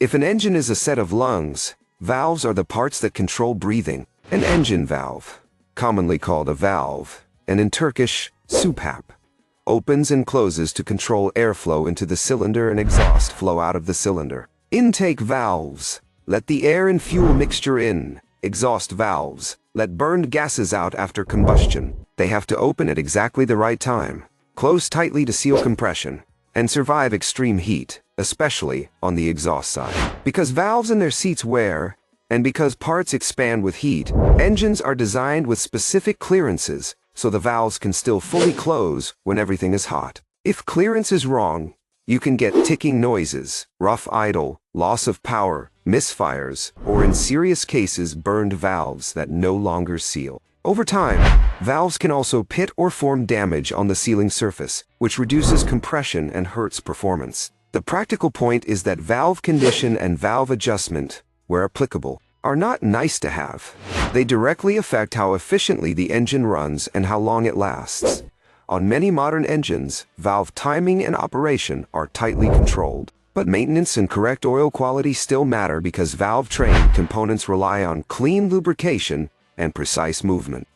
If an engine is a set of lungs, valves are the parts that control breathing. An engine valve, commonly called a valve, and in Turkish, supap, opens and closes to control airflow into the cylinder and exhaust flow out of the cylinder. Intake valves let the air and fuel mixture in. Exhaust valves let burned gases out after combustion. They have to open at exactly the right time, close tightly to seal compression, and survive extreme heat, especially on the exhaust side. Because valves in their seats wear, and because parts expand with heat, engines are designed with specific clearances so the valves can still fully close when everything is hot. If clearance is wrong, you can get ticking noises, rough idle, loss of power, misfires, or in serious cases burned valves that no longer seal. Over time, valves can also pit or form damage on the sealing surface, which reduces compression and hurts performance. The practical point is that valve condition and valve adjustment, where applicable, are not nice to have. They directly affect how efficiently the engine runs and how long it lasts. On many modern engines, valve timing and operation are tightly controlled. But maintenance and correct oil quality still matter because valve-trained components rely on clean lubrication and precise movement.